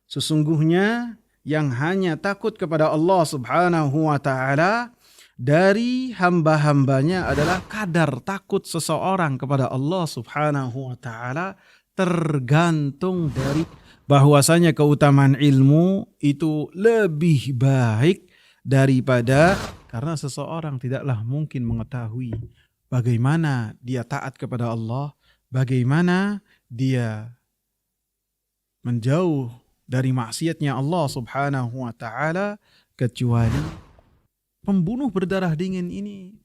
Sesungguhnya yang hanya takut kepada Allah Subhanahu wa taala dari hamba-hambanya adalah kadar takut seseorang kepada Allah Subhanahu wa taala tergantung dari bahwasanya keutamaan ilmu itu lebih baik daripada, karena seseorang tidaklah mungkin mengetahui bagaimana dia taat kepada Allah, bagaimana dia menjauh dari maksiatnya Allah Subhanahu wa taala, kecuali pembunuh berdarah dingin ini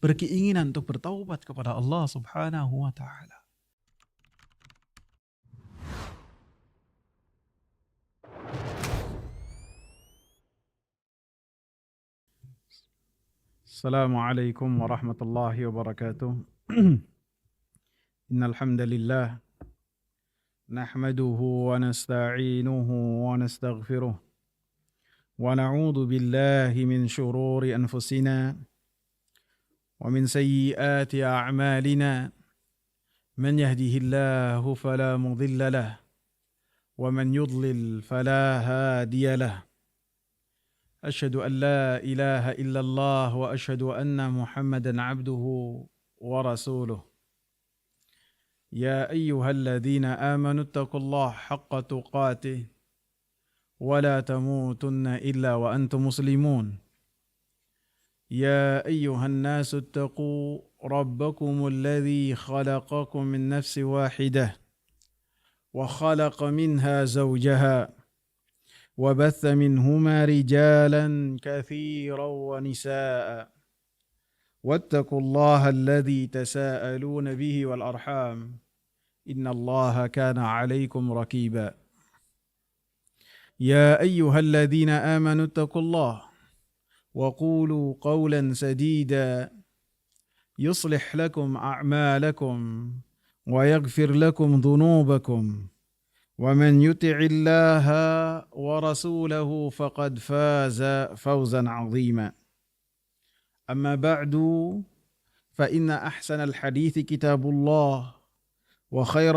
berkeinginan untuk bertaubat kepada Allah Subhanahu wa taala. Assalamualaikum warahmatullahi wabarakatuh. Innal hamdalillah nahmaduhu wa nasta'inuhu wa nastaghfiruh wa na'udzu billahi min shururi anfusina wa min sayyiati a'malina man yahdihillahu fala mudilla lahu wa man yudlil fala hadiya lahu. أشهد أن لا إله إلا الله وأشهد أن محمدا عبده ورسوله. يا أيها الذين آمنوا اتقوا الله حق تقاته ولا تموتن إلا وأنتم مسلمون. يا أيها الناس اتقوا ربكم الذي خلقكم من نفس واحدة وخلق منها زوجها وبث منهما رجالا كثيرا ونساء واتقوا الله الذي تساءلون به والأرحام إن الله كان عليكم رقيبا. يا أيها الذين آمنوا اتقوا الله وقولوا قولا سديدا يصلح لكم أعمالكم ويغفر لكم ذنوبكم ومن يطع الله ورسوله فقد فاز فوزا عظيما. أما بعد فإن أحسن الحديث كتاب الله وخير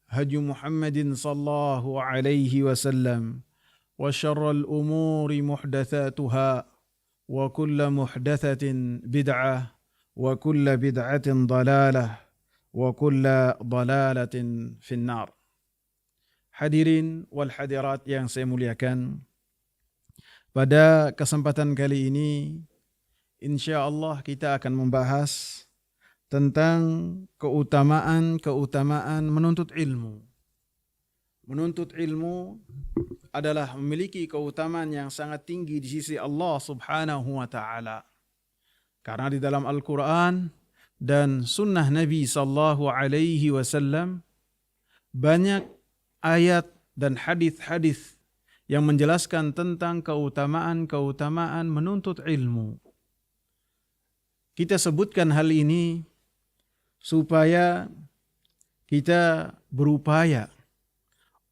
هدي محمد صلى الله عليه وسلم وشر الأمور محدثاتها وكل محدثة بدعة وكل بدعة ضلالة وكل ضلالة في النار. Hadirin wal hadirat yang saya muliakan, pada kesempatan kali ini insyaallah kita akan membahas tentang keutamaan menuntut ilmu. Menuntut ilmu adalah memiliki keutamaan yang sangat tinggi di sisi Allah Subhanahu wa taala. Karena di dalam Al-Qur'an dan sunnah Nabi sallallahu alaihi wasallam banyak ayat dan hadis-hadis yang menjelaskan tentang keutamaan menuntut ilmu. Kita sebutkan hal ini supaya kita berupaya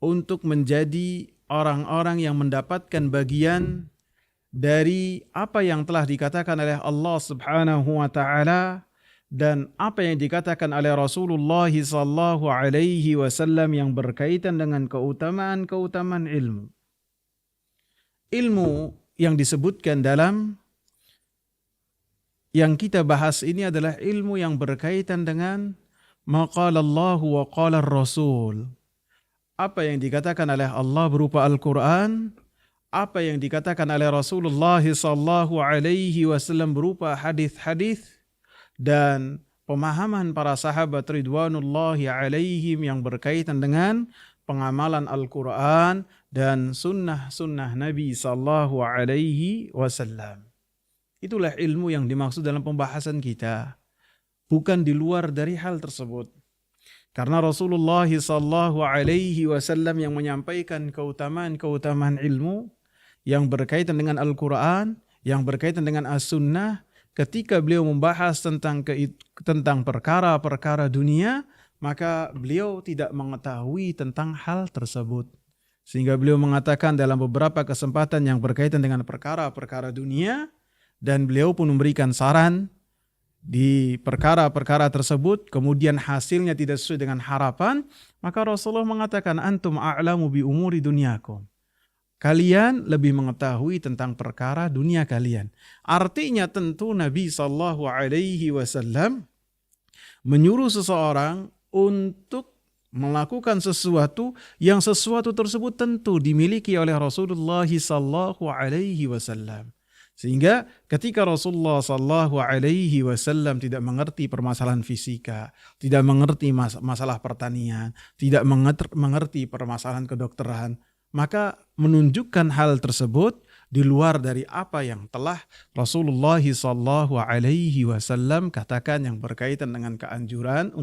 untuk menjadi orang-orang yang mendapatkan bagian dari apa yang telah dikatakan oleh Allah Subhanahu wa taala dan apa yang dikatakan oleh Rasulullah sallallahu alaihi wasallam yang berkaitan dengan keutamaan ilmu. Ilmu yang disebutkan dalam yang kita bahas ini adalah ilmu yang berkaitan dengan maqala Allah wa qala Rasul. Apa yang dikatakan oleh Allah berupa Al-Quran, apa yang dikatakan oleh Rasulullah sallallahu alaihi wasallam berupa hadis-hadis dan pemahaman para sahabat ridwanullahi alaihim yang berkaitan dengan pengamalan Al-Quran dan sunnah-sunnah Nabi sallallahu alaihi wasallam. Itulah ilmu yang dimaksud dalam pembahasan kita, bukan di luar dari hal tersebut. Karena Rasulullah sallallahu alaihi wasallam yang menyampaikan keutamaan ilmu yang berkaitan dengan Al-Quran, yang berkaitan dengan As-Sunnah, ketika beliau membahas tentang perkara-perkara dunia, maka beliau tidak mengetahui tentang hal tersebut. Sehingga beliau mengatakan dalam beberapa kesempatan yang berkaitan dengan perkara-perkara dunia, dan beliau pun memberikan saran di perkara-perkara tersebut, kemudian hasilnya tidak sesuai dengan harapan, maka Rasulullah mengatakan, antum a'lamu bi umuri dunyakum. Kalian lebih mengetahui tentang perkara dunia kalian. Artinya tentu Nabi SAW menyuruh seseorang untuk melakukan sesuatu yang sesuatu tersebut tentu dimiliki oleh Rasulullah SAW. Sehingga ketika Rasulullah SAW tidak mengerti permasalahan fisika, tidak mengerti masalah pertanian, tidak mengerti permasalahan kedokteran, maka menunjukkan hal tersebut di luar dari apa yang telah Rasulullah SAW katakan yang berkaitan dengan anjuran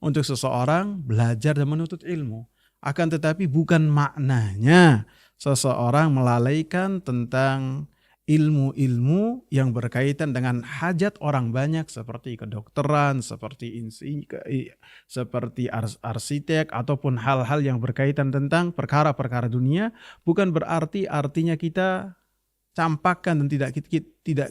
untuk seseorang belajar dan menuntut ilmu. Akan tetapi bukan maknanya seseorang melalaikan tentang ilmu-ilmu yang berkaitan dengan hajat orang banyak seperti kedokteran, seperti arsitek ataupun hal-hal yang berkaitan tentang perkara-perkara dunia, bukan berarti artinya kita campakkan dan tidak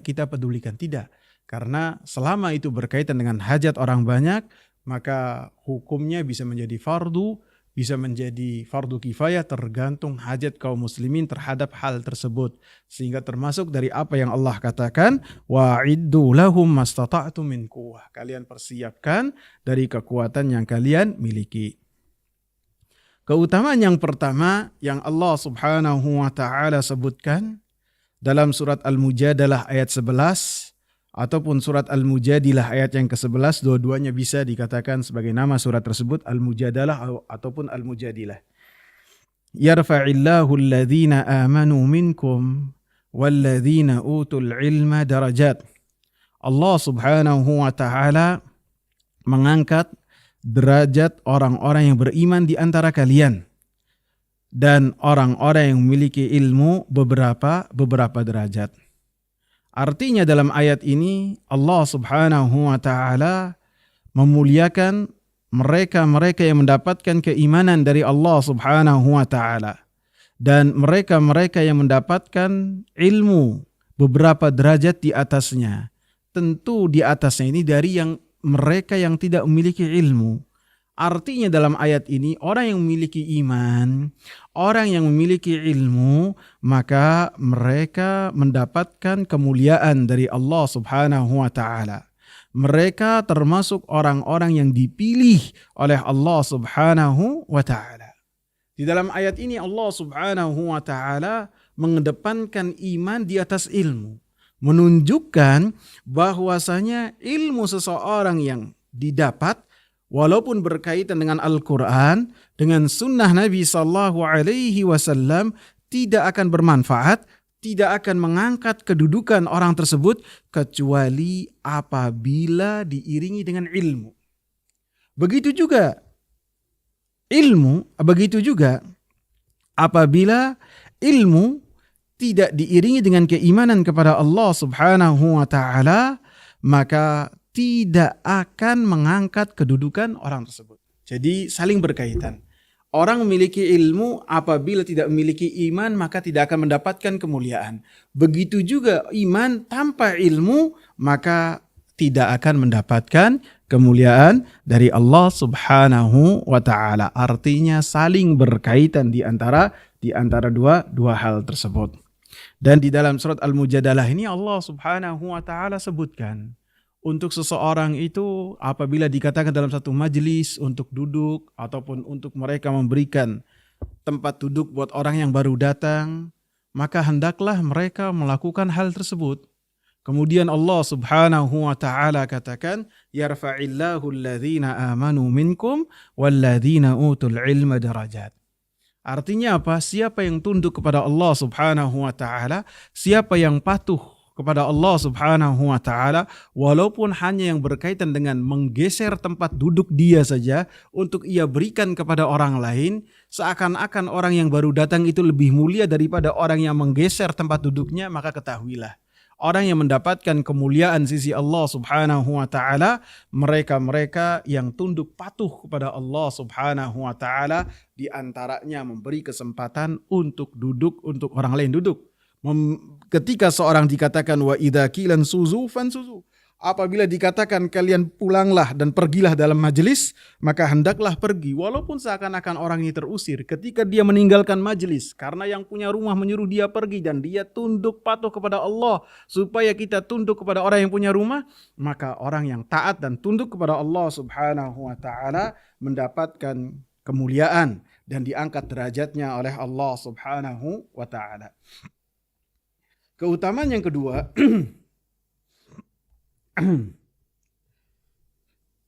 kita pedulikan, tidak. Karena selama itu berkaitan dengan hajat orang banyak, maka hukumnya bisa menjadi fardu, bisa menjadi fardu kifayah tergantung hajat kaum muslimin terhadap hal tersebut. Sehingga termasuk dari apa yang Allah katakan, wa'iddu lahum mastata'tum min quwwah. Kalian persiapkan dari kekuatan yang kalian miliki. Keutamaan yang pertama yang Allah Subhanahu wa taala sebutkan dalam surat Al-Mujadalah ayat 11 ataupun surat Al-Mujadilah ayat yang ke-11, dua-duanya bisa dikatakan sebagai nama surat tersebut, Al-Mujadalah ataupun Al-Mujadilah. Yarfa'illahu alladhina amanu minkum walladhina utul ilma darajat. Allah Subhanahu wa taala mengangkat derajat orang-orang yang beriman di antara kalian dan orang-orang yang memiliki ilmu beberapa derajat. Artinya dalam ayat ini Allah Subhanahu wa taala memuliakan mereka-mereka yang mendapatkan keimanan dari Allah Subhanahu wa taala dan mereka-mereka yang mendapatkan ilmu beberapa derajat di atasnya. Tentu di atasnya ini dari yang mereka yang tidak memiliki ilmu. Artinya dalam ayat ini orang yang memiliki iman, orang yang memiliki ilmu, maka mereka mendapatkan kemuliaan dari Allah Subhanahu wa taala. Mereka termasuk orang-orang yang dipilih oleh Allah Subhanahu wa taala. Di dalam ayat ini Allah Subhanahu wa taala mengedepankan iman di atas ilmu, menunjukkan bahwasanya ilmu seseorang yang didapat walaupun berkaitan dengan Al-Quran, dengan sunnah Nabi SAW, tidak akan bermanfaat, tidak akan mengangkat kedudukan orang tersebut, kecuali apabila diiringi dengan ilmu. Begitu juga apabila ilmu tidak diiringi dengan keimanan kepada Allah Subhanahu wa taala, maka tidak akan mengangkat kedudukan orang tersebut. Jadi saling berkaitan. Orang memiliki ilmu apabila tidak memiliki iman maka tidak akan mendapatkan kemuliaan. Begitu juga iman tanpa ilmu maka tidak akan mendapatkan kemuliaan dari Allah Subhanahu wa taala. Artinya saling berkaitan di antara dua hal tersebut. Dan di dalam surat Al-Mujadalah ini Allah Subhanahu wa taala sebutkan untuk seseorang itu apabila dikatakan dalam satu majelis untuk duduk ataupun untuk mereka memberikan tempat duduk buat orang yang baru datang, maka hendaklah mereka melakukan hal tersebut. Kemudian Allah Subhanahu wa taala katakan, yarfa'illahu alladhina amanu minkum walladhina utul ilma darajat. Artinya apa? Siapa yang tunduk kepada Allah Subhanahu wa taala, siapa yang patuh kepada Allah Subhanahu wa taala walaupun hanya yang berkaitan dengan menggeser tempat duduk dia saja untuk ia berikan kepada orang lain, seakan-akan orang yang baru datang itu lebih mulia daripada orang yang menggeser tempat duduknya, maka ketahuilah orang yang mendapatkan kemuliaan sisi Allah Subhanahu wa taala mereka-mereka yang tunduk patuh kepada Allah Subhanahu wa taala, di antaranya memberi kesempatan untuk duduk untuk orang lain duduk. Ketika seorang dikatakan wa idza qilan suzu fansuzu, Apabila dikatakan kalian pulanglah dan pergilah dalam majelis, maka hendaklah pergi. Walaupun seakan-akan orang ini terusir, ketika dia meninggalkan majelis, karena yang punya rumah menyuruh dia pergi dan dia tunduk patuh kepada Allah, supaya kita tunduk kepada orang yang punya rumah, maka orang yang taat dan tunduk kepada Allah Subhanahu wa ta'ala mendapatkan kemuliaan dan diangkat derajatnya oleh Allah Subhanahu wa ta'ala. Keutamaan yang kedua,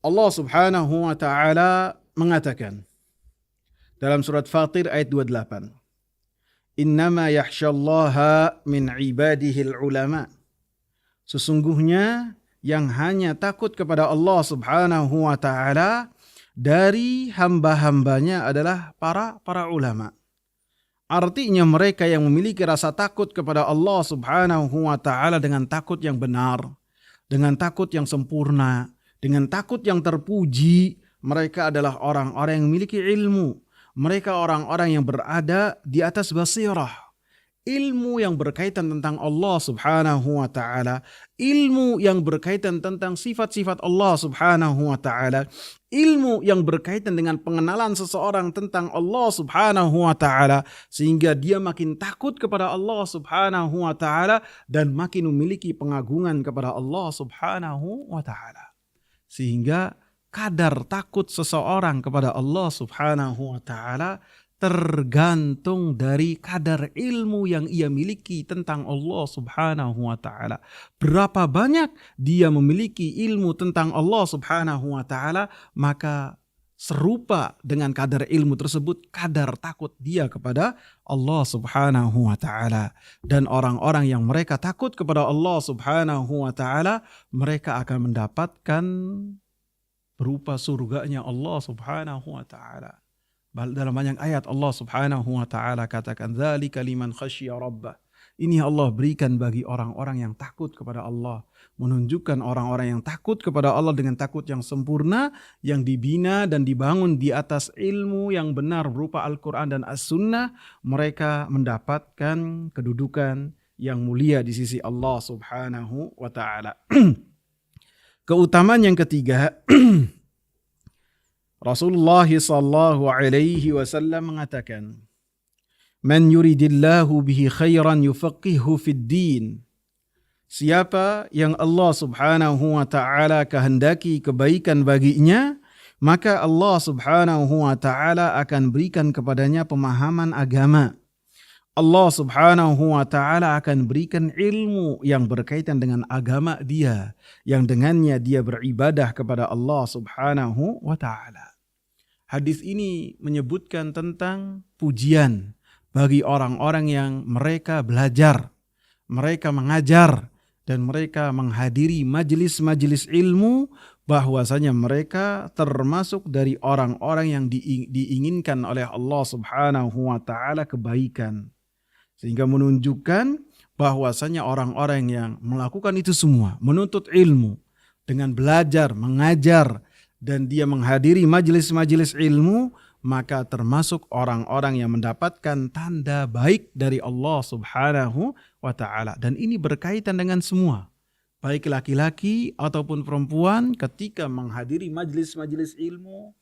Allah Subhanahu wa ta'ala mengatakan dalam surat Fatir ayat 28, Innama yakhshallaha min ibadihil ulama. Sesungguhnya yang hanya takut kepada Allah Subhanahu wa ta'ala dari hamba-hambanya adalah para ulama. Artinya mereka yang memiliki rasa takut kepada Allah Subhanahu wa ta'ala dengan takut yang benar, dengan takut yang sempurna, dengan takut yang terpuji, mereka adalah orang-orang yang memiliki ilmu. Mereka orang-orang yang berada di atas basirah. Ilmu yang berkaitan tentang Allah Subhanahu wa ta'ala, ilmu yang berkaitan tentang sifat-sifat Allah Subhanahu wa ta'ala, ilmu yang berkaitan dengan pengenalan seseorang tentang Allah Subhanahu wa ta'ala, sehingga dia makin takut kepada Allah Subhanahu wa ta'ala dan makin memiliki pengagungan kepada Allah Subhanahu wa ta'ala. Sehingga kadar takut seseorang kepada Allah Subhanahu wa ta'ala tergantung dari kadar ilmu yang ia miliki tentang Allah Subhanahu wa ta'ala. Berapa banyak dia memiliki ilmu tentang Allah Subhanahu wa ta'ala, maka serupa dengan kadar ilmu tersebut kadar takut dia kepada Allah Subhanahu wa ta'ala. Dan orang-orang yang mereka takut kepada Allah Subhanahu wa ta'ala, mereka akan mendapatkan berupa surganya Allah Subhanahu wa ta'ala. Dalam banyak ayat Allah Subhanahu wa ta'ala katakan, dzalika liman khasyya rabbah. Ini Allah berikan bagi orang-orang yang takut kepada Allah. Menunjukkan orang-orang yang takut kepada Allah dengan takut yang sempurna, yang dibina dan dibangun di atas ilmu yang benar berupa Al-Quran dan As-Sunnah. Mereka mendapatkan kedudukan yang mulia di sisi Allah Subhanahu wa ta'ala. Keutamaan yang ketiga, Rasulullah sallallahu alaihi wasallam mengatakan, "Man yuridillahu bihi khairan yufaqihu fid din." Siapa yang Allah Subhanahu wa ta'ala kehendaki kebaikan baginya, maka Allah Subhanahu wa ta'ala akan berikan kepadanya pemahaman agama. Allah Subhanahu wa ta'ala akan berikan ilmu yang berkaitan dengan agama dia, yang dengannya dia beribadah kepada Allah Subhanahu wa ta'ala. Hadis ini menyebutkan tentang pujian bagi orang-orang yang mereka belajar, mereka mengajar, dan mereka menghadiri majelis-majelis ilmu, bahwasanya mereka termasuk dari orang-orang yang diinginkan oleh Allah Subhanahu wa ta'ala kebaikan. Sehingga menunjukkan bahwasanya orang-orang yang melakukan itu semua, menuntut ilmu dengan belajar, mengajar, dan dia menghadiri majelis-majelis ilmu, maka termasuk orang-orang yang mendapatkan tanda baik dari Allah Subhanahu wa ta'ala. Dan ini berkaitan dengan semua, baik laki-laki ataupun perempuan, ketika menghadiri majelis-majelis ilmu,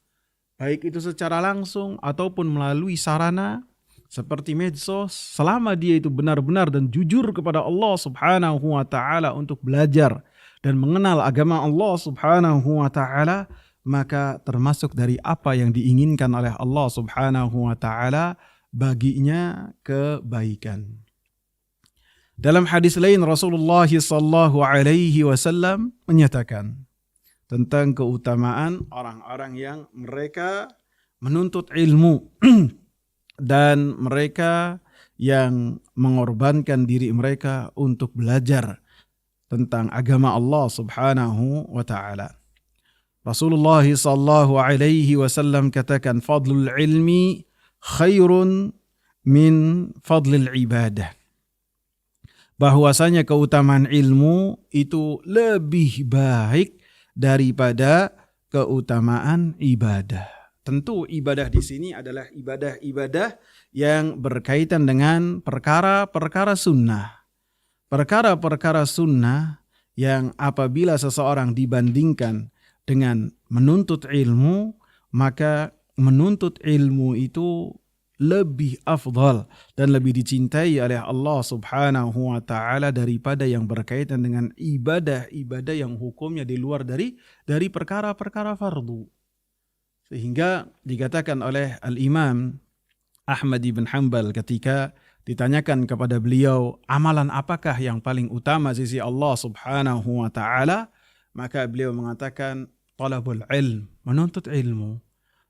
baik itu secara langsung ataupun melalui sarana seperti medsos, selama dia itu benar-benar dan jujur kepada Allah Subhanahu wa ta'ala untuk belajar dan mengenal agama Allah Subhanahu wa ta'ala, maka termasuk dari apa yang diinginkan oleh Allah Subhanahu wa ta'ala baginya kebaikan. Dalam hadis lain Rasulullah sallallahu alaihi wasallam menyatakan tentang keutamaan orang-orang yang mereka menuntut ilmu dan mereka yang mengorbankan diri mereka untuk belajar tentang agama Allah Subhanahu wa ta'ala. Rasulullah sallallahu alaihi wasallam katakan, fadlul ilmi khairun min fadlil ibadah. Bahwasanya keutamaan ilmu itu lebih baik daripada keutamaan ibadah. Tentu ibadah di sini adalah ibadah-ibadah yang berkaitan dengan perkara-perkara sunnah. Perkara-perkara sunnah yang apabila seseorang dibandingkan dengan menuntut ilmu, maka menuntut ilmu itu lebih afdal dan lebih dicintai oleh Allah Subhanahu wa taala daripada yang berkaitan dengan ibadah-ibadah yang hukumnya di luar dari perkara-perkara fardu. Sehingga dikatakan oleh Al-Imam Ahmad ibn Hanbal ketika ditanyakan kepada beliau, amalan apakah yang paling utama sisi Allah Subhanahu wa taala? Maka beliau mengatakan talabul ilm, menuntut ilmu.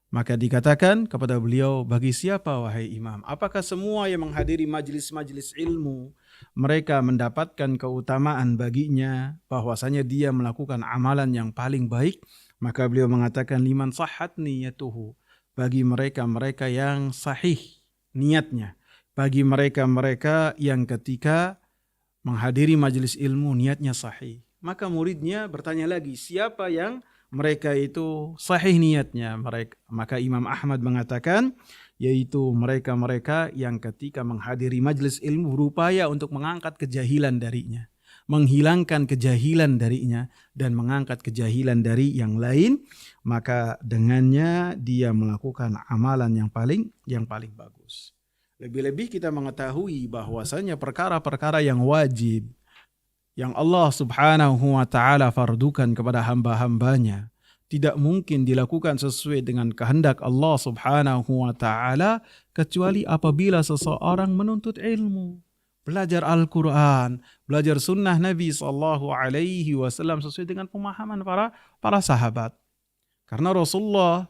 Maka dikatakan kepada beliau, bagi siapa wahai imam? Apakah semua yang menghadiri majlis-majlis ilmu mereka mendapatkan keutamaan baginya bahwasanya dia melakukan amalan yang paling baik? Maka beliau mengatakan liman sahhat niyatuhu, bagi mereka-mereka yang sahih niatnya, bagi mereka-mereka yang ketika menghadiri majlis ilmu niatnya sahih. Maka muridnya bertanya lagi, siapa yang mereka itu sahih niatnya? Maka Imam Ahmad mengatakan, yaitu mereka-mereka yang ketika menghadiri majlis ilmu berupaya untuk mengangkat kejahilan darinya, menghilangkan kejahilan darinya dan mengangkat kejahilan dari yang lain, maka dengannya dia melakukan amalan yang paling bagus. Lebih-lebih kita mengetahui bahwasanya perkara-perkara yang wajib yang Allah Subhanahu wa taala fardukan kepada hamba-hambanya tidak mungkin dilakukan sesuai dengan kehendak Allah Subhanahu wa taala kecuali apabila seseorang menuntut ilmu, belajar Al-Qur'an, belajar sunnah Nabi sallallahu alaihi wasallam sesuai dengan pemahaman para sahabat. Karena Rasulullah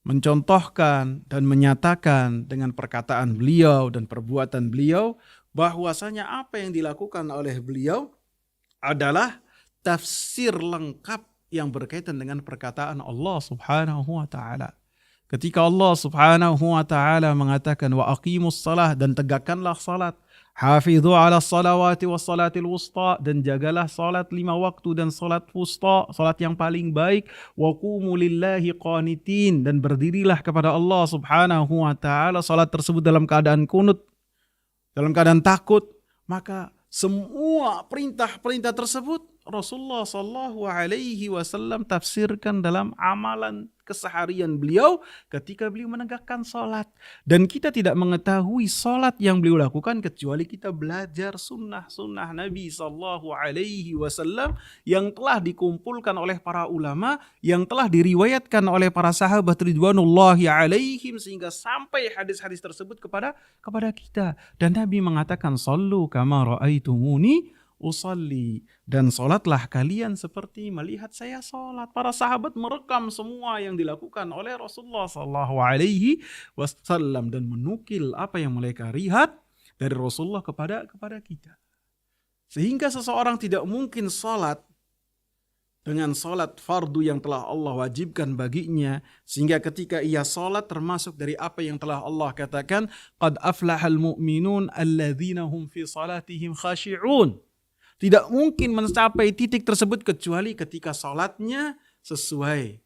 mencontohkan dan menyatakan dengan perkataan beliau dan perbuatan beliau bahwasanya apa yang dilakukan oleh beliau adalah tafsir lengkap yang berkaitan dengan perkataan Allah Subhanahu wa taala. Ketika Allah Subhanahu wa taala mengatakan wa aqimus salah, dan tegakkanlah salat, hafidhu ala salawati was salatil wusta, dan jagalah salat 5 waktu dan salat wusta, salat yang paling baik, wa qumu lillahi qanitin, dan berdirilah kepada Allah Subhanahu wa taala salat tersebut dalam keadaan kunut, dalam keadaan takut. Maka semua perintah-perintah tersebut Rasulullah sallallahu alaihi wasallam tafsirkan dalam amalan keseharian beliau ketika beliau menegakkan salat. Dan kita tidak mengetahui salat yang beliau lakukan kecuali kita belajar sunnah-sunnah Nabi sallallahu alaihi wasallam yang telah dikumpulkan oleh para ulama, yang telah diriwayatkan oleh para sahabat ridwanullahi alaihim sehingga sampai hadis-hadis tersebut kepada kita. Dan Nabi mengatakan sallu kama raaitumuni usalli, dan solatlah kalian seperti melihat saya solat. Para sahabat merekam semua yang dilakukan oleh Rasulullah sallallahu alaihi wasallam dan menukil apa yang mereka lihat dari Rasulullah kepada kita. Sehingga seseorang tidak mungkin solat dengan solat fardu yang telah Allah wajibkan baginya, sehingga ketika ia solat termasuk dari apa yang telah Allah katakan, qad aflahal mu'minun alladzina hum fi salatihim khashi'un. Tidak mungkin mencapai titik tersebut kecuali ketika salatnya sesuai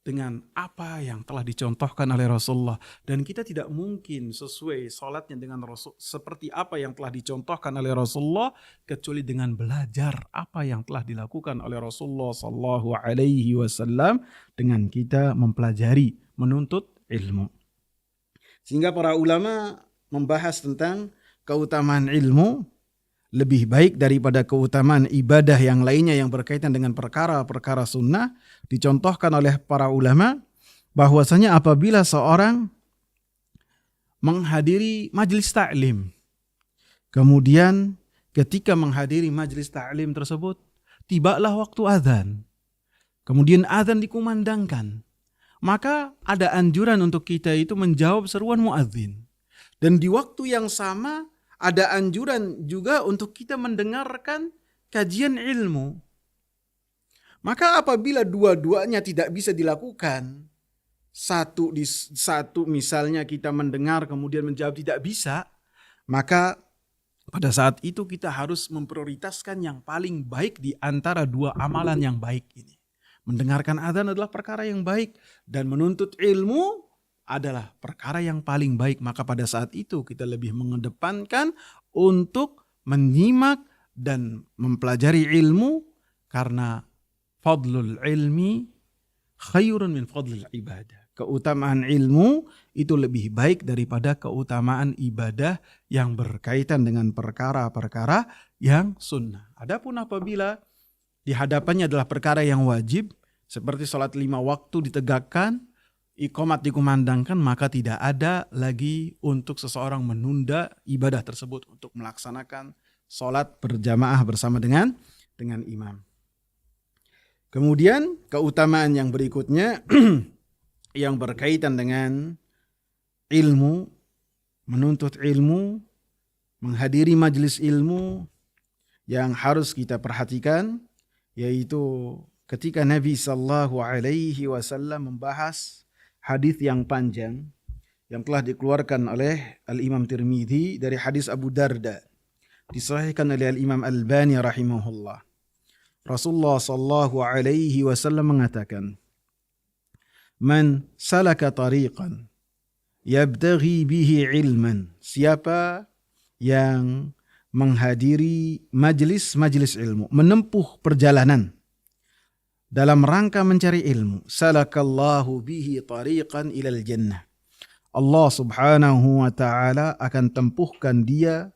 dengan apa yang telah dicontohkan oleh Rasulullah. Dan kita tidak mungkin sesuai salatnya dengan Rasul seperti apa yang telah dicontohkan oleh Rasulullah kecuali dengan belajar apa yang telah dilakukan oleh Rasulullah sallallahu alaihi wasallam dengan kita mempelajari, menuntut ilmu. Sehingga para ulama membahas tentang keutamaan ilmu lebih baik daripada keutamaan ibadah yang lainnya yang berkaitan dengan perkara-perkara sunnah. Dicontohkan oleh para ulama bahwasanya apabila seorang menghadiri majlis ta'lim, kemudian ketika menghadiri majlis ta'lim tersebut tibalah waktu azan, kemudian azan dikumandangkan, maka ada anjuran untuk kita itu menjawab seruan muadzin. Dan di waktu yang sama ada anjuran juga untuk kita mendengarkan kajian ilmu. Maka apabila dua-duanya tidak bisa dilakukan, satu misalnya kita mendengar kemudian menjawab tidak bisa, maka pada saat itu kita harus memprioritaskan yang paling baik di antara dua amalan yang baik ini. Mendengarkan azan adalah perkara yang baik dan menuntut ilmu adalah perkara yang paling baik. Maka pada saat itu kita lebih mengedepankan untuk menyimak dan mempelajari ilmu Karena fadlul ilmi khairun min fadlil ibadah. Keutamaan ilmu itu lebih baik daripada keutamaan ibadah yang berkaitan dengan perkara-perkara yang sunnah. Adapun apabila di hadapannya adalah perkara yang wajib, seperti sholat 5 waktu ditegakkan, iqamat dikumandangkan, maka tidak ada lagi untuk seseorang menunda ibadah tersebut untuk melaksanakan sholat berjamaah bersama dengan imam. Kemudian keutamaan yang berikutnya yang berkaitan dengan ilmu, menuntut ilmu, menghadiri majelis ilmu yang harus kita perhatikan, yaitu ketika Nabi SAW membahas hadis yang panjang yang telah dikeluarkan oleh Al-Imam Tirmidzi dari hadis Abu Darda, disahihkan oleh Al-Imam Albani rahimahullah. Rasulullah SAW mengatakan, "Man salaka tariqan yabtaghi bihi ilman." Siapa yang menghadiri majlis-majlis ilmu, menempuh perjalanan dalam rangka mencari ilmu, salakallahu bihi tariqan ilal jannah. Allah Subhanahu wa taala akan tempuhkan dia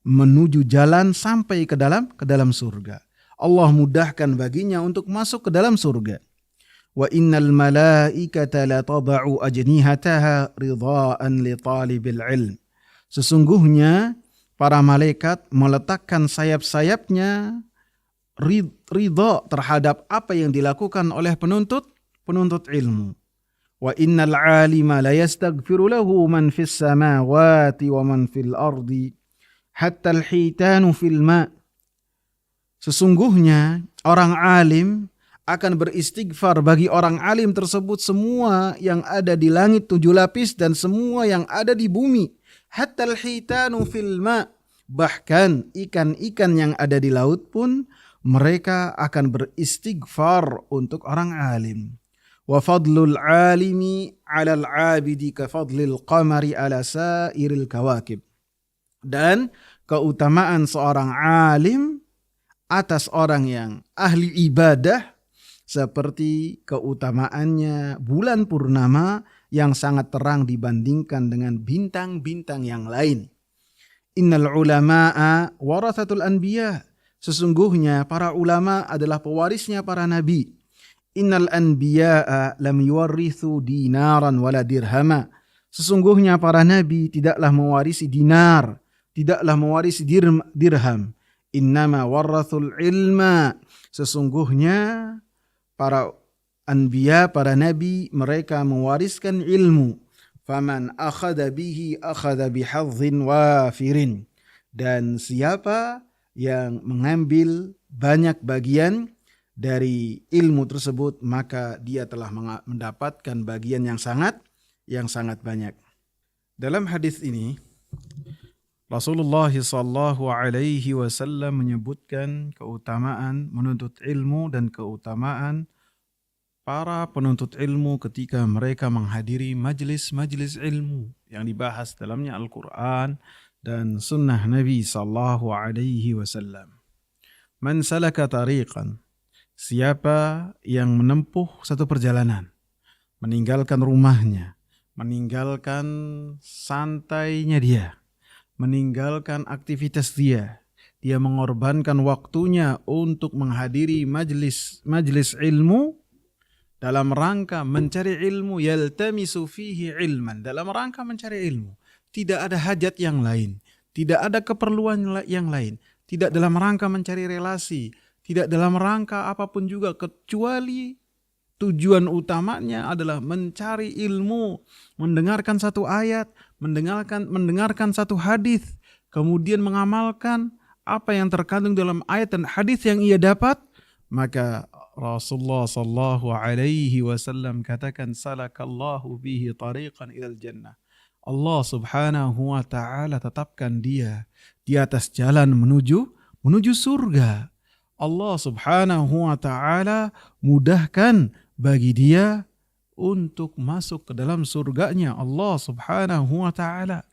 menuju jalan sampai ke dalam surga. Allah mudahkan baginya untuk masuk ke dalam surga. Wa innal malaikata la tada'u ajnihataha ridhaan li talibil ilm. Sesungguhnya para malaikat meletakkan sayap-sayapnya ridha terhadap apa yang dilakukan oleh penuntut ilmu. Wa innal alima la yastaghfiru lahu man fis samawati wa man fil ardi hatta al-hitanu fil ma'. Sesungguhnya orang alim akan beristighfar bagi orang alim tersebut semua yang ada di langit 7 lapis dan semua yang ada di bumi. Hatta al-hitanu fil ma'. Bahkan ikan-ikan yang ada di laut pun mereka akan beristighfar untuk orang alim. Wa fadlul alimi 'alal 'abidi ka fadlil qamari 'ala sairil kawakib. Dan keutamaan seorang alim atas orang yang ahli ibadah seperti keutamaannya bulan purnama yang sangat terang dibandingkan dengan bintang-bintang yang lain. Innal ulama'a warathatul anbiya. Sesungguhnya para ulama adalah pewarisnya para nabi. Innal anbiya'a lam yuwarrithu dinaran wala dirhama. Sesungguhnya para nabi tidaklah mewarisi dinar, tidaklah mewarisi dirham. Innama warrathul ilma. Sesungguhnya para anbiya, para nabi, mereka mewariskan ilmu. Faman akhadha bihi akhadha bihadhin wafirin. Dan siapa yang mengambil banyak bagian dari ilmu tersebut, maka dia telah mendapatkan bagian yang sangat banyak. Dalam hadis ini Rasulullah SAW menyebutkan keutamaan menuntut ilmu dan keutamaan para penuntut ilmu ketika mereka menghadiri majlis-majlis ilmu yang dibahas dalamnya Al-Quran dan sunnah Nabi SAW. Man salaka tariqan. Siapa yang menempuh satu perjalanan, meninggalkan rumahnya, meninggalkan santainya dia, meninggalkan aktivitas dia mengorbankan waktunya untuk menghadiri majlis ilmu dalam rangka mencari ilmu, yaltamisu fihi ilman, dalam rangka mencari ilmu, tidak ada hajat yang lain, tidak ada keperluan yang lain, tidak dalam rangka mencari relasi, tidak dalam rangka apapun juga kecuali tujuan utamanya adalah mencari ilmu, mendengarkan satu ayat, mendengarkan satu hadis, kemudian mengamalkan apa yang terkandung dalam ayat dan hadis yang ia dapat, maka Rasulullah SAW katakan, salakallahu bihi tariqan ilal jannah. Allah Subhanahu wa taala tetapkan dia di atas jalan menuju surga. Allah Subhanahu wa taala mudahkan bagi dia untuk masuk ke dalam surganya Allah Subhanahu wa taala.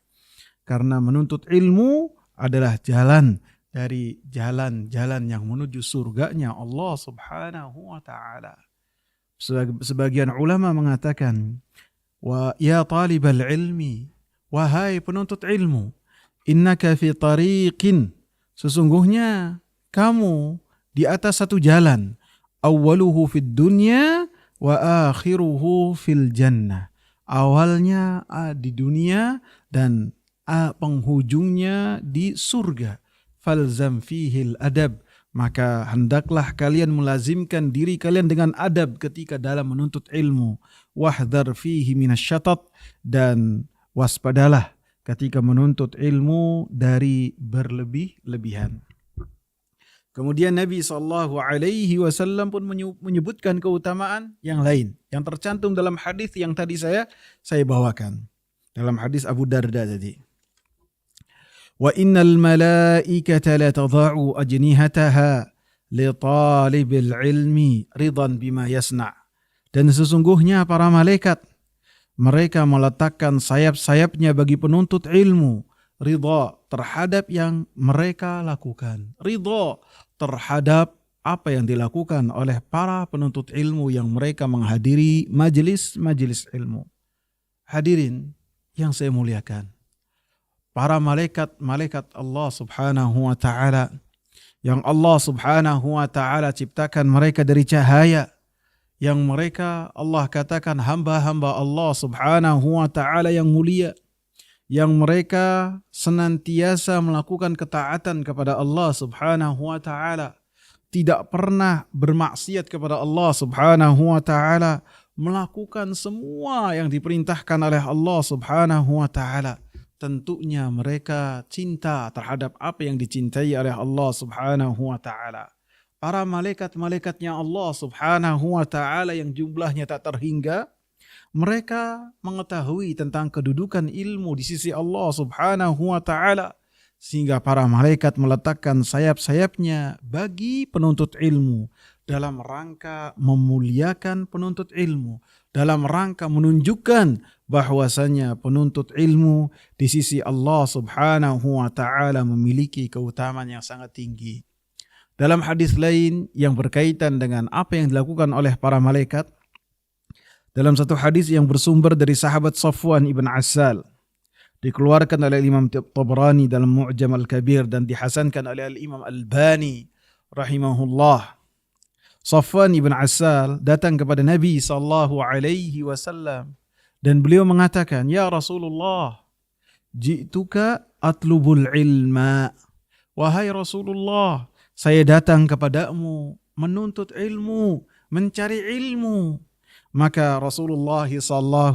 Karena menuntut ilmu adalah jalan dari jalan-jalan yang menuju surganya Allah Subhanahu wa ta'ala. Sebagian ulama mengatakan, wa ya talibal ilmi, wahai penuntut ilmu, innaka fi tariqin, sesungguhnya kamu di atas satu jalan, awwaluhu fid dunya wa akhiruhu fil jannah. Awalnya di dunia dan penghujungnya di surga. Falzam fihil adab, maka hendaklah kalian melazimkan diri kalian dengan adab ketika dalam menuntut ilmu. Wahdhar fihi minasyatat, dan waspadalah ketika menuntut ilmu dari berlebih-lebihan. Kemudian Nabi SAW pun menyebutkan keutamaan yang lain yang tercantum dalam hadis yang tadi saya bawakan. Dalam hadis Abu Darda tadi. Wa innal malaikata la tadha'u ajnihataha li talibil ilmi ridan bima yasna'. Dan sesungguhnya para malaikat, mereka meletakkan sayap-sayapnya bagi penuntut ilmu, ridha terhadap yang mereka lakukan, ridha terhadap apa yang dilakukan oleh para penuntut ilmu yang mereka menghadiri majelis ilmu. Hadirin yang saya muliakan, para malaikat Allah Subhanahu wa ta'ala yang Allah Subhanahu wa ta'ala ciptakan mereka dari cahaya, yang mereka Allah katakan hamba-hamba Allah Subhanahu wa ta'ala yang mulia, yang mereka senantiasa melakukan ketaatan kepada Allah Subhanahu wa ta'ala, tidak pernah bermaksiat kepada Allah Subhanahu wa ta'ala, melakukan semua yang diperintahkan oleh Allah Subhanahu wa ta'ala. Tentunya mereka cinta terhadap apa yang dicintai oleh Allah Subhanahu wa ta'ala. Para malaikat-malaikatnya Allah Subhanahu wa ta'ala yang jumlahnya tak terhingga, mereka mengetahui tentang kedudukan ilmu di sisi Allah Subhanahu wa ta'ala, sehingga para malaikat meletakkan sayap-sayapnya bagi penuntut ilmu dalam rangka memuliakan penuntut ilmu, dalam rangka menunjukkan bahwasanya penuntut ilmu di sisi Allah Subhanahu wa ta'ala memiliki keutamaan yang sangat tinggi. Dalam hadis lain yang berkaitan dengan apa yang dilakukan oleh para malaikat, dalam satu hadis yang bersumber dari sahabat Safwan ibn Assal, dikeluarkan oleh Imam Tabrani dalam Mu'jam al-Kabir dan dihasankan oleh Imam Albani rahimahullah. Safwan ibn Assal datang kepada Nabi SAW dan beliau mengatakan, "Ya Rasulullah, ji'tuka atlubul ilma." Wahai Rasulullah, saya datang kepadamu menuntut ilmu, mencari ilmu. Maka Rasulullah SAW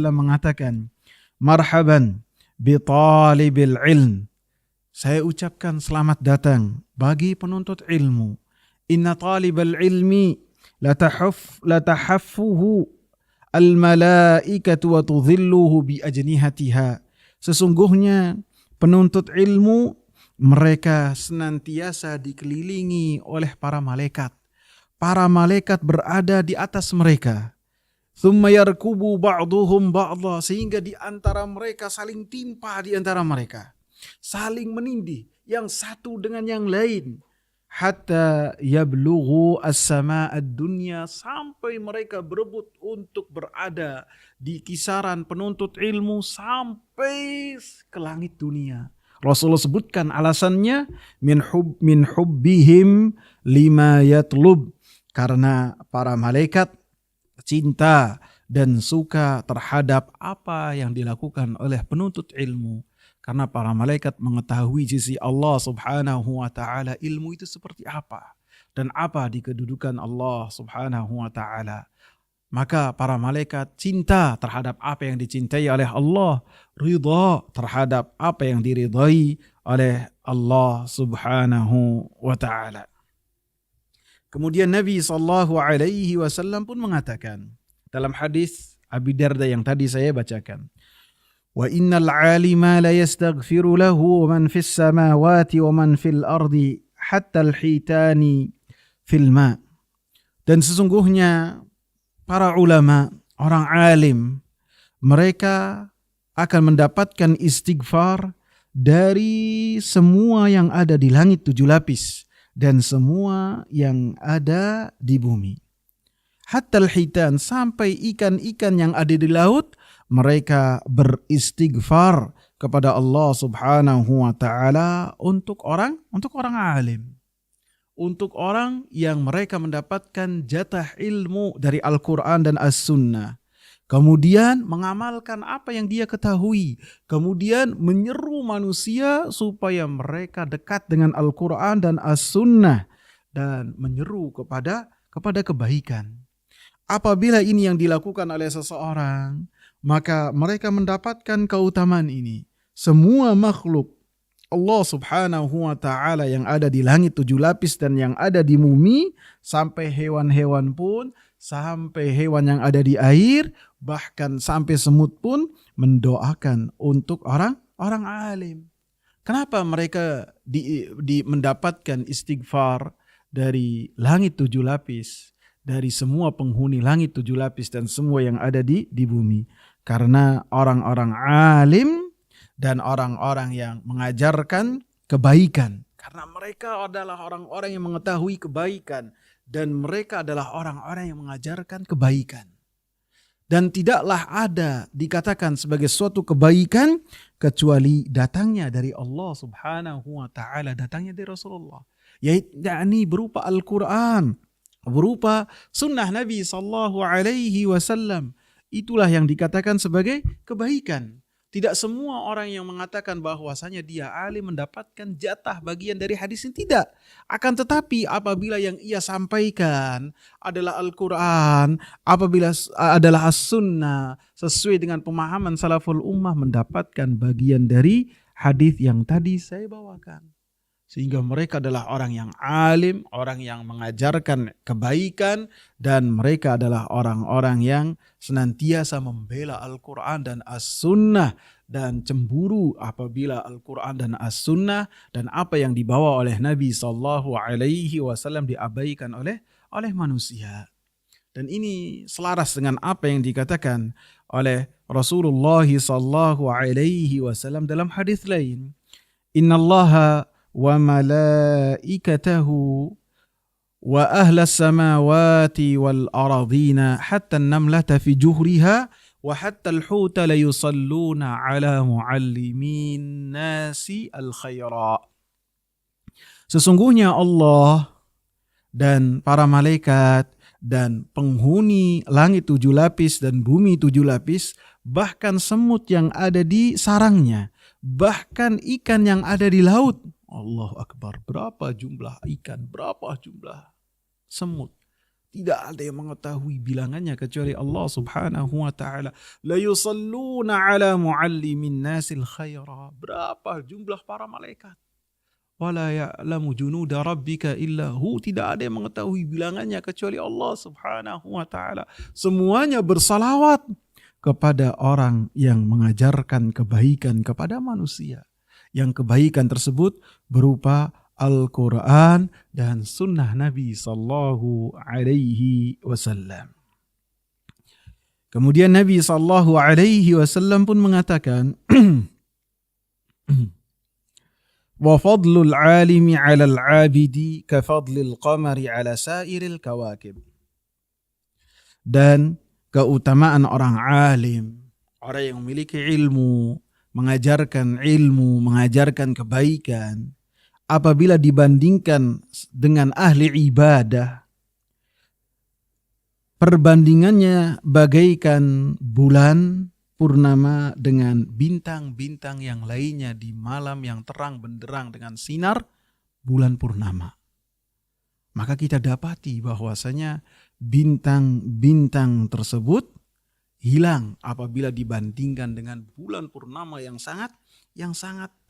mengatakan, "Marhaban bi talibil ilm." Saya ucapkan selamat datang bagi penuntut ilmu. Inna talibal ilmi latahaffuhu al-malaikatu wa tudhilluhu bi ajnihatiha. Sesungguhnya penuntut ilmu mereka senantiasa dikelilingi oleh para malaikat. Para malaikat berada di atas mereka. Thumma yarkubu ba'duhum ba'dha, sehingga di antara mereka saling timpa di antara mereka. Saling menindih yang satu dengan yang lain. Hatta yablughu as-sama'ad dunya, sampai mereka berebut untuk berada di kisaran penuntut ilmu sampai ke langit dunia. Rasulullah sebutkan alasannya min hubbihim lima yatlub, karena para malaikat cinta dan suka terhadap apa yang dilakukan oleh penuntut ilmu. Karena para malaikat mengetahui sisi Allah Subhanahu wa ta'ala, ilmu itu seperti apa dan apa di kedudukan Allah Subhanahu wa ta'ala. Maka para malaikat cinta terhadap apa yang dicintai oleh Allah, ridha terhadap apa yang diridhai oleh Allah Subhanahu wa ta'ala. Kemudian Nabi SAW pun mengatakan dalam hadis Abi Darda yang tadi saya bacakan, wa innal alima la yastaghfiru lahu man fis samawati wa man fil ardi hatta al-hitani fil ma. Dan sesungguhnya para ulama, orang alim, mereka akan mendapatkan istighfar dari semua yang ada di langit 7 lapis dan semua yang ada di bumi. Hatta al-hitan, sampai ikan-ikan yang ada di laut, mereka beristighfar kepada Allah Subhanahu wa taala untuk orang alim. Untuk orang yang mereka mendapatkan jatah ilmu dari Al-Quran dan As-Sunnah. Kemudian mengamalkan apa yang dia ketahui. Kemudian menyeru manusia supaya mereka dekat dengan Al-Quran dan As-Sunnah. Dan menyeru kepada kebaikan. Apabila ini yang dilakukan oleh seseorang, maka mereka mendapatkan keutamaan ini. Semua makhluk Allah Subhanahu wa ta'ala yang ada di langit 7 lapis dan yang ada di bumi, sampai hewan-hewan pun, sampai hewan yang ada di air, bahkan sampai semut pun mendoakan untuk orang alim. Kenapa mereka mendapatkan istighfar dari langit 7 lapis, dari semua penghuni langit 7 lapis dan semua yang ada di bumi? Karena orang-orang alim dan orang-orang yang mengajarkan kebaikan. Karena mereka adalah orang-orang yang mengetahui kebaikan. Dan mereka adalah orang-orang yang mengajarkan kebaikan. Dan tidaklah ada dikatakan sebagai suatu kebaikan kecuali datangnya dari Allah Subhanahu wa ta'ala, datangnya dari Rasulullah. Yakni berupa Al-Quran, berupa sunnah Nabi sallallahu alaihi wasallam. Itulah yang dikatakan sebagai kebaikan. Tidak semua orang yang mengatakan bahwasanya dia alim mendapatkan jatah bagian dari hadis ini, tidak. Akan tetapi apabila yang ia sampaikan adalah Al-Quran, apabila adalah As-Sunnah, sesuai dengan pemahaman salaful ummah, mendapatkan bagian dari hadis yang tadi saya bawakan. Sehingga mereka adalah orang yang alim, orang yang mengajarkan kebaikan, dan mereka adalah orang-orang yang senantiasa membela Al-Quran dan As-Sunnah, dan cemburu apabila Al-Quran dan As-Sunnah dan apa yang dibawa oleh Nabi SAW diabaikan oleh manusia. Dan ini selaras dengan apa yang dikatakan oleh Rasulullah SAW dalam hadis lain. Innallaha wa malaikatahu wa ahlas samawati wal aradina hatta an-namlata fi juhriha wa hatta al-huta la yusalluna ala muallimin nasi al-khaira. Sesungguhnya Allah dan para malaikat dan penghuni langit 7 lapis dan bumi 7 lapis, bahkan semut yang ada di sarangnya, bahkan ikan yang ada di laut. Allahu Akbar, berapa jumlah ikan, berapa jumlah semut. Tidak ada yang mengetahui bilangannya kecuali Allah Subhanahu wa ta'ala. La yusalluna ala muallimin nasil khaira. Berapa jumlah para malaikat. Wala ya'lamu junuda rabbika illa hu. Tidak ada yang mengetahui bilangannya kecuali Allah Subhanahu wa ta'ala. Semuanya bersalawat kepada orang yang mengajarkan kebaikan kepada manusia. Yang kebaikan tersebut berupa Al-Quran dan sunnah Nabi sallallahu alaihi wasallam. Kemudian Nabi sallallahu alaihi wasallam pun mengatakan, wa fadlul alimi 'alal 'abidi ka fadlil qamari 'ala sairil kawakib. Dan keutamaan orang alim, orang yang memiliki ilmu, mengajarkan ilmu, mengajarkan kebaikan, apabila dibandingkan dengan ahli ibadah, perbandingannya bagaikan bulan purnama dengan bintang-bintang yang lainnya di malam yang terang benderang dengan sinar bulan purnama. Maka kita dapati bahwasanya bintang-bintang tersebut hilang apabila dibandingkan dengan bulan purnama yang sangat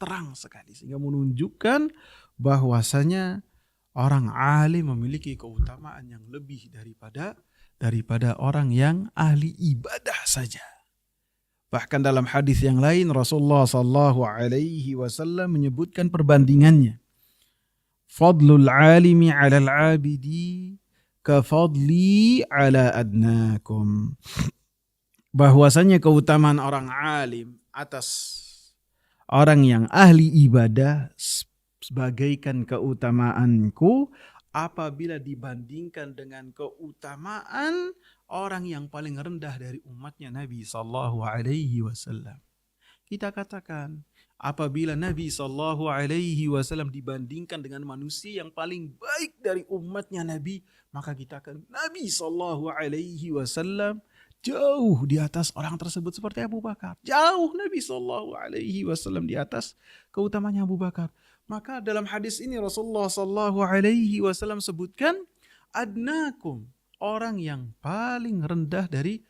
terang sekali, sehingga menunjukkan bahwasanya orang alim memiliki keutamaan yang lebih daripada orang yang ahli ibadah saja. Bahkan dalam hadis yang lain Rasulullah sallallahu alaihi wasallam menyebutkan perbandingannya. Fadlul alimi 'alal 'abidi ka fadli 'ala adnakum. Bahwasanya keutamaan orang alim atas Orang yang ahli ibadah sebagaikan keutamaanku apabila dibandingkan dengan keutamaan orang yang paling rendah dari umatnya Nabi sallallahu alaihi wasallam. Kita katakan apabila Nabi sallallahu alaihi wasallam dibandingkan dengan manusia yang paling baik dari umatnya Nabi, maka kita akan Nabi sallallahu alaihi wasallam jauh di atas orang tersebut seperti Abu Bakar. Jauh Nabi sallallahu alaihi wasallam di atas keutamanya Abu Bakar. Maka dalam hadis ini Rasulullah sallallahu alaihi wasallam sebutkan adnakum, orang yang paling rendah dari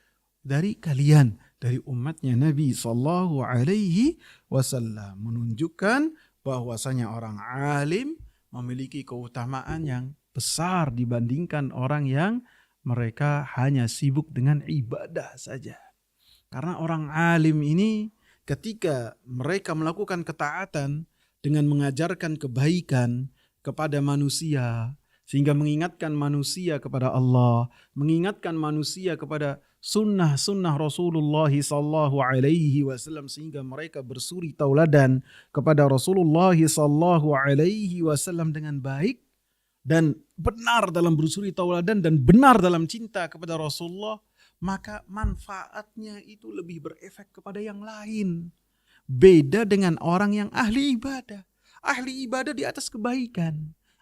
kalian, dari umatnya Nabi sallallahu alaihi wasallam, menunjukkan bahwasanya orang alim memiliki keutamaan yang besar dibandingkan orang yang mereka hanya sibuk dengan ibadah saja. Karena orang alim ini ketika mereka melakukan ketaatan dengan mengajarkan kebaikan kepada manusia, sehingga mengingatkan manusia kepada Allah, mengingatkan manusia kepada sunnah-sunnah Rasulullah sallallahu alaihi wasallam, sehingga mereka bersuri tauladan kepada Rasulullah sallallahu alaihi wasallam dengan baik dan benar dalam bersuri tauladan dan benar dalam cinta kepada Rasulullah, maka manfaatnya itu lebih berefek kepada yang lain. Beda dengan orang yang ahli ibadah. Ahli ibadah di atas kebaikan.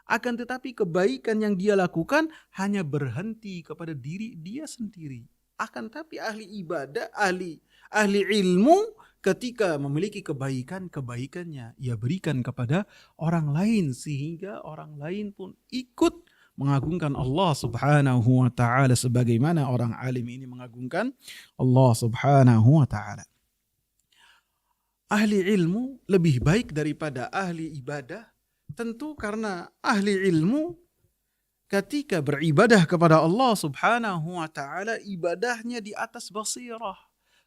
Akan tetapi kebaikan yang dia lakukan hanya berhenti kepada diri dia sendiri. Akan tetapi ahli ibadah, ahli ilmu ketika memiliki kebaikan, kebaikannya ia berikan kepada orang lain sehingga orang lain pun ikut mengagungkan Allah Subhanahu wa taala sebagaimana orang alim ini mengagungkan Allah Subhanahu wa taala. Ahli ilmu lebih baik daripada ahli ibadah, tentu karena ahli ilmu ketika beribadah kepada Allah Subhanahu wa taala, ibadahnya di atas basirah,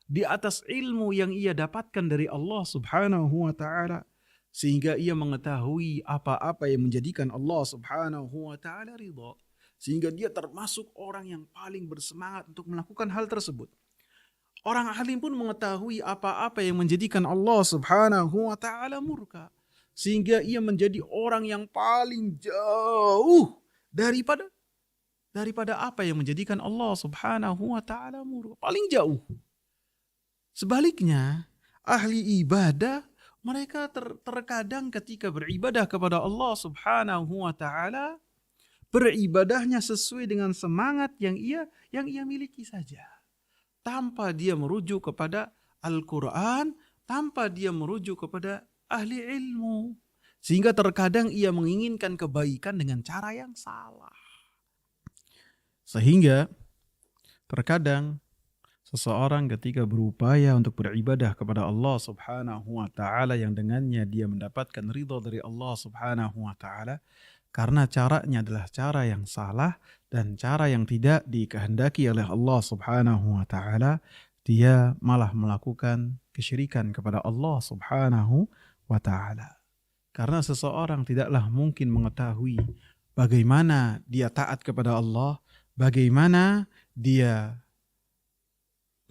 di atas ilmu yang ia dapatkan dari Allah Subhanahu wa taala, sehingga ia mengetahui apa-apa yang menjadikan Allah Subhanahu wa taala ridha, sehingga dia termasuk orang yang paling bersemangat untuk melakukan hal tersebut. Orang alim pun mengetahui apa-apa yang menjadikan Allah Subhanahu wa taala murka, sehingga ia menjadi orang yang paling jauh daripada apa yang menjadikan Allah Subhanahu wa taala murka, paling jauh. Sebaliknya, ahli ibadah mereka terkadang ketika beribadah kepada Allah Subhanahu wa taala, beribadahnya sesuai dengan semangat yang ia miliki saja, tanpa dia merujuk kepada Al-Quran, tanpa dia merujuk kepada ahli ilmu. Sehingga terkadang ia menginginkan kebaikan dengan cara yang salah. Sehingga terkadang seseorang ketika berupaya untuk beribadah kepada Allah Subhanahu wa taala yang dengannya dia mendapatkan ridha dari Allah Subhanahu wa taala, karena caranya adalah cara yang salah dan cara yang tidak dikehendaki oleh Allah Subhanahu wa taala, dia malah melakukan kesyirikan kepada Allah Subhanahu wa taala. Karena seseorang tidaklah mungkin mengetahui bagaimana dia taat kepada Allah, bagaimana dia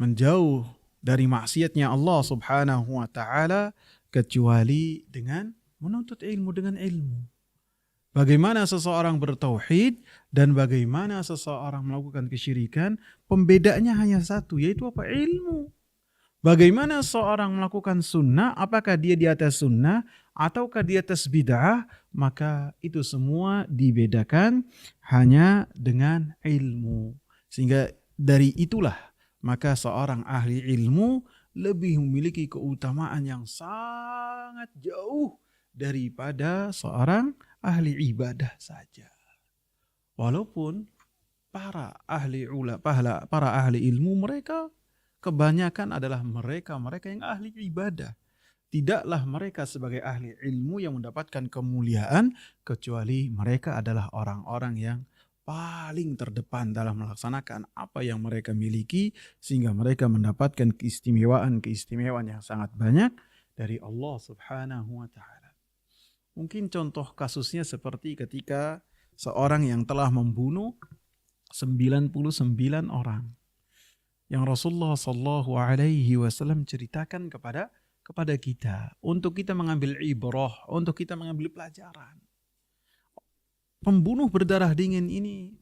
menjauh dari maksiatnya Allah Subhanahu wa taala, kecuali dengan menuntut ilmu, dengan ilmu. Bagaimana seseorang bertauhid dan bagaimana seseorang melakukan kesyirikan, pembedanya hanya satu, yaitu apa? Ilmu. Bagaimana seseorang melakukan sunnah, apakah dia di atas sunnah ataukah di atas bid'ah, maka itu semua dibedakan hanya dengan ilmu. Sehingga dari itulah maka seorang ahli ilmu lebih memiliki keutamaan yang sangat jauh daripada seorang ahli ibadah saja. Walaupun para ahli ilmu mereka kebanyakan adalah mereka yang ahli ibadah. Tidaklah mereka sebagai ahli ilmu yang mendapatkan kemuliaan, kecuali mereka adalah orang-orang yang paling terdepan dalam melaksanakan apa yang mereka miliki, sehingga mereka mendapatkan keistimewaan yang sangat banyak dari Allah Subhanahu wa taala. Mungkin contoh kasusnya seperti ketika seorang yang telah membunuh 99 orang, yang Rasulullah sallallahu alaihi wasallam ceritakan kepada kepada kita untuk kita mengambil ibrah, untuk kita mengambil pelajaran. Pembunuh berdarah dingin ini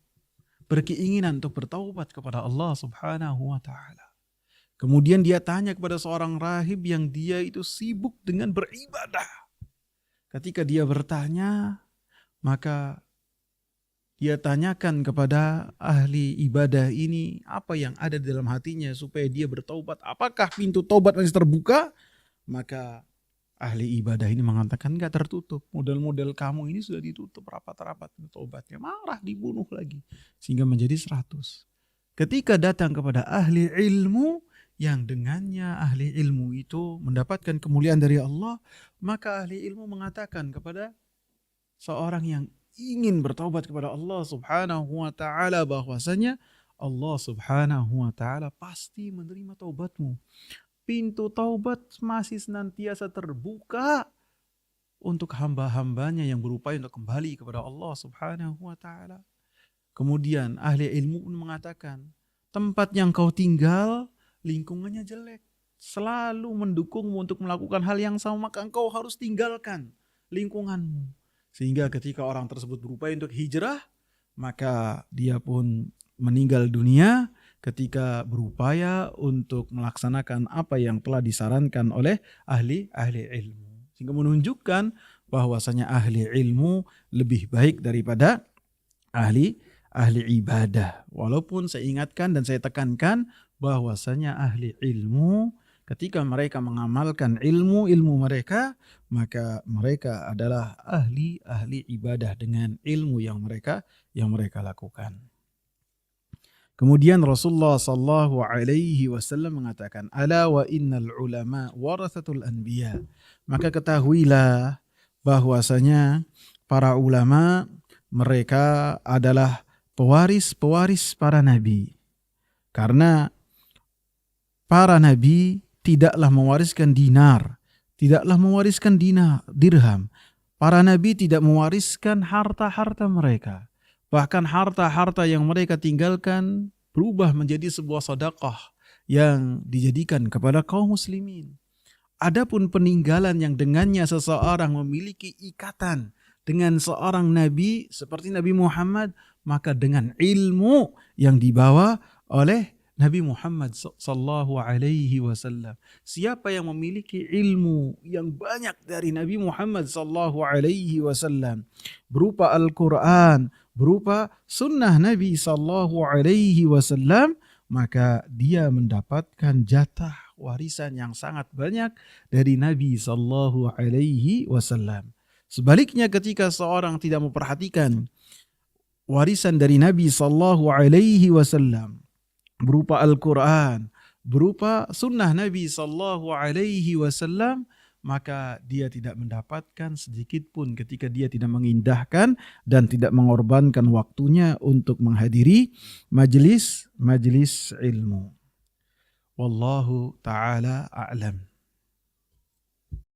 berkeinginan untuk bertaubat kepada Allah Subhanahu wa taala. Kemudian dia tanya kepada seorang rahib yang dia itu sibuk dengan beribadah. Ketika dia bertanya, maka dia tanyakan kepada ahli ibadah ini apa yang ada di dalam hatinya supaya dia bertaubat. Apakah pintu taubat masih terbuka? Maka ahli ibadah ini mengatakan enggak, tertutup. Model-model kamu ini sudah ditutup rapat-rapat taubatnya. Marah, dibunuh lagi. Sehingga menjadi 100. Ketika datang kepada ahli ilmu, yang dengannya ahli ilmu itu mendapatkan kemuliaan dari Allah, maka ahli ilmu mengatakan kepada seorang yang ingin bertaubat kepada Allah Subhanahu wa taala bahwasanya Allah Subhanahu wa taala pasti menerima taubatmu. Pintu taubat masih senantiasa terbuka untuk hamba-hambanya yang berupaya untuk kembali kepada Allah Subhanahu wa taala. Kemudian ahli ilmu pun mengatakan, tempat yang kau tinggal lingkungannya jelek, selalu mendukungmu untuk melakukan hal yang sama, maka engkau harus tinggalkan lingkunganmu. Sehingga ketika orang tersebut berupaya untuk hijrah, maka dia pun meninggal dunia ketika berupaya untuk melaksanakan apa yang telah disarankan oleh ahli ilmu. Sehingga menunjukkan bahwasanya ahli ilmu lebih baik daripada ahli ibadah. Walaupun saya ingatkan dan saya tekankan bahwasanya ahli ilmu ketika mereka mengamalkan ilmu mereka, maka mereka adalah ahli ibadah dengan ilmu yang mereka lakukan. Kemudian Rasulullah sallallahu alaihi wasallam mengatakan, "Ala wa innal ulama warathatul anbiya." Maka ketahuilah bahwasanya para ulama mereka adalah pewaris para nabi. Karena para nabi tidaklah mewariskan dinar, tidaklah mewariskan dirham. Para nabi tidak mewariskan harta-harta mereka. Bahkan harta-harta yang mereka tinggalkan berubah menjadi sebuah sedekah yang dijadikan kepada kaum muslimin. Adapun peninggalan yang dengannya seseorang memiliki ikatan dengan seorang nabi seperti Nabi Muhammad, maka dengan ilmu yang dibawa oleh Nabi Muhammad sallallahu alaihi wasallam. Siapa yang memiliki ilmu yang banyak dari Nabi Muhammad sallallahu alaihi wasallam berupa Al-Qur'an, berupa sunnah Nabi sallallahu alaihi wasallam, maka dia mendapatkan jatah warisan yang sangat banyak dari Nabi sallallahu alaihi wasallam. Sebaliknya ketika seorang tidak memperhatikan warisan dari Nabi sallallahu alaihi wasallam berupa Al-Quran, berupa sunnah Nabi sallallahu alaihi wasallam, maka dia tidak mendapatkan sedikit pun ketika dia tidak mengindahkan dan tidak mengorbankan waktunya untuk menghadiri majelis ilmu. Wallahu ta'ala a'lam.